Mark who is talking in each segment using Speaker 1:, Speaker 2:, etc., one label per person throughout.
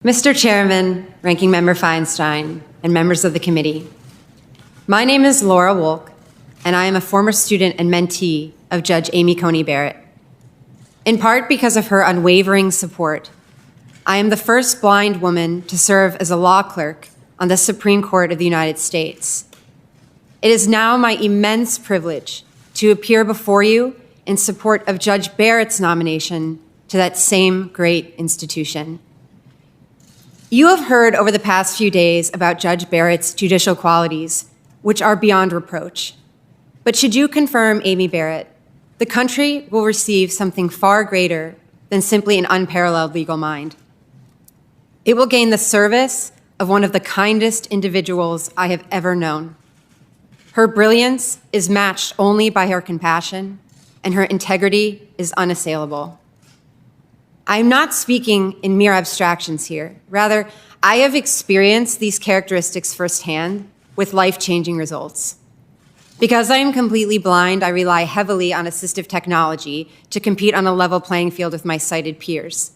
Speaker 1: Mr. Chairman, Ranking Member Feinstein, and members of the committee, my name is Laura Wolk, and I am a former student and mentee of Judge Amy Coney Barrett. In part because of her unwavering support, I am the first blind woman to serve as a law clerk on the Supreme Court of the United States. It is now my immense privilege to appear before you in support of Judge Barrett's nomination to that same great institution. You have heard over the past few days about Judge Barrett's judicial qualities, which are beyond reproach. But should you confirm Amy Barrett, the country will receive something far greater than simply an unparalleled legal mind. It will gain the service of one of the kindest individuals I have ever known. Her brilliance is matched only by her compassion, and her integrity is unassailable. I am not speaking in mere abstractions here. Rather, I have experienced these characteristics firsthand with life-changing results. Because I am completely blind, I rely heavily on assistive technology to compete on a level playing field with my sighted peers.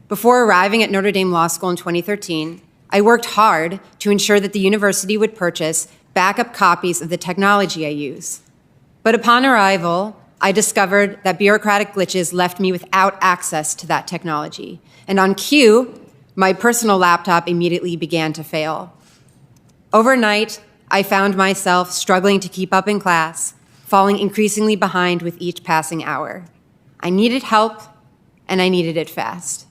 Speaker 1: Before arriving at Notre Dame Law School in 2013, I worked hard to ensure that the university would purchase backup copies of the technology I use. But upon arrival, I discovered that bureaucratic glitches left me without access to that technology. And on cue, my personal laptop immediately began to fail. Overnight, I found myself struggling to keep up in class, falling increasingly behind with each passing hour. I needed help, and I needed it fast.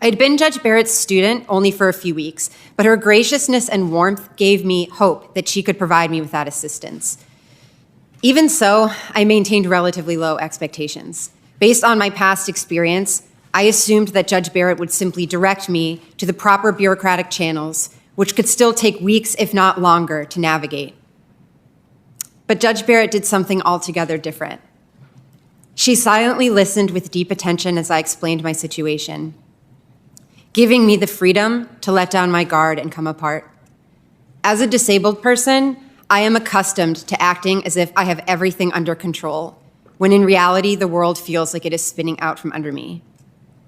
Speaker 1: I'd been Judge Barrett's student only for a few weeks, but her graciousness and warmth gave me hope that she could provide me with that assistance. Even so, I maintained relatively low expectations. Based on my past experience, I assumed that Judge Barrett would simply direct me to the proper bureaucratic channels, which could still take weeks, if not longer, to navigate. But Judge Barrett did something altogether different. She silently listened with deep attention as I explained my situation, giving me the freedom to let down my guard and come apart. As a disabled person, I am accustomed to acting as if I have everything under control, when in reality, the world feels like it is spinning out from under me.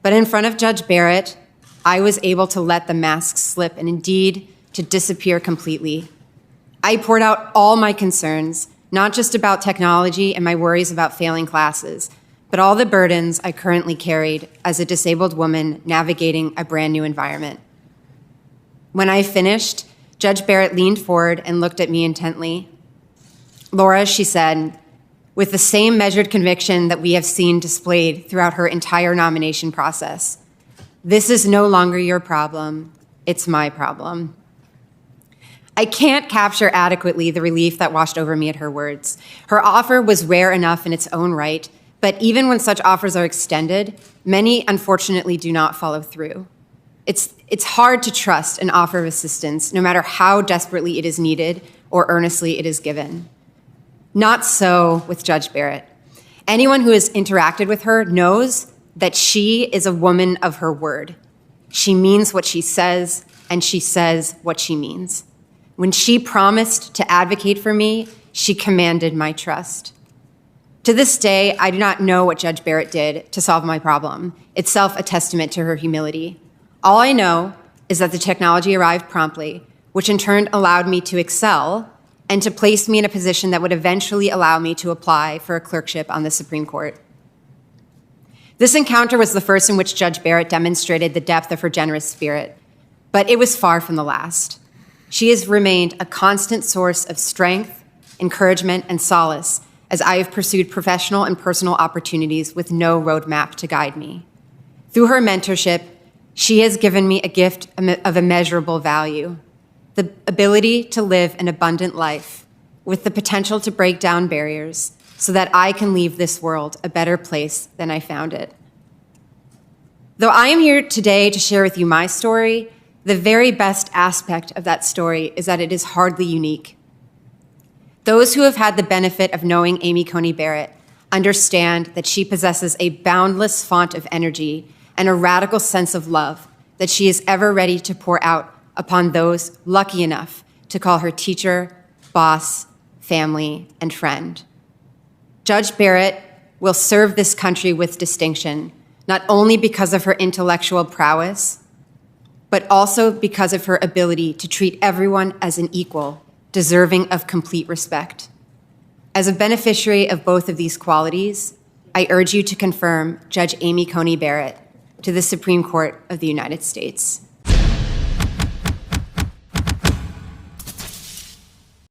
Speaker 1: But in front of Judge Barrett, I was able to let the mask slip and indeed to disappear completely. I poured out all my concerns, not just about technology and my worries about failing classes, but all the burdens I currently carried as a disabled woman navigating a brand new environment. When I finished, Judge Barrett leaned forward and looked at me intently. "Laura," she said, with the same measured conviction that we have seen displayed throughout her entire nomination process, "this is no longer your problem, it's my problem." I can't capture adequately the relief that washed over me at her words. Her offer was rare enough in its own right, but even when such offers are extended, many unfortunately do not follow through. It's hard to trust an offer of assistance, no matter how desperately it is needed or earnestly it is given. Not so with Judge Barrett. Anyone who has interacted with her knows that she is a woman of her word. She means what she says, and she says what she means. When she promised to advocate for me, she commanded my trust. To this day, I do not know what Judge Barrett did to solve my problem, itself a testament to her humility. All I know is that the technology arrived promptly, which in turn allowed me to excel and to place me in a position that would eventually allow me to apply for a clerkship on the Supreme Court. This encounter was the first in which Judge Barrett demonstrated the depth of her generous spirit, but it was far from the last. She has remained a constant source of strength, encouragement, and solace as I have pursued professional and personal opportunities with no roadmap to guide me. Through her mentorship, she has given me a gift of immeasurable value, the ability to live an abundant life with the potential to break down barriers so that I can leave this world a better place than I found it. Though I am here today to share with you my story, the very best aspect of that story is that it is hardly unique. Those who have had the benefit of knowing Amy Coney Barrett understand that she possesses a boundless font of energy and a radical sense of love that she is ever ready to pour out upon those lucky enough to call her teacher, boss, family, and friend. Judge Barrett will serve this country with distinction, not only because of her intellectual prowess, but also because of her ability to treat everyone as an equal, deserving of complete respect. As a beneficiary of both of these qualities, I urge you to confirm Judge Amy Coney Barrett to the Supreme Court of the United States.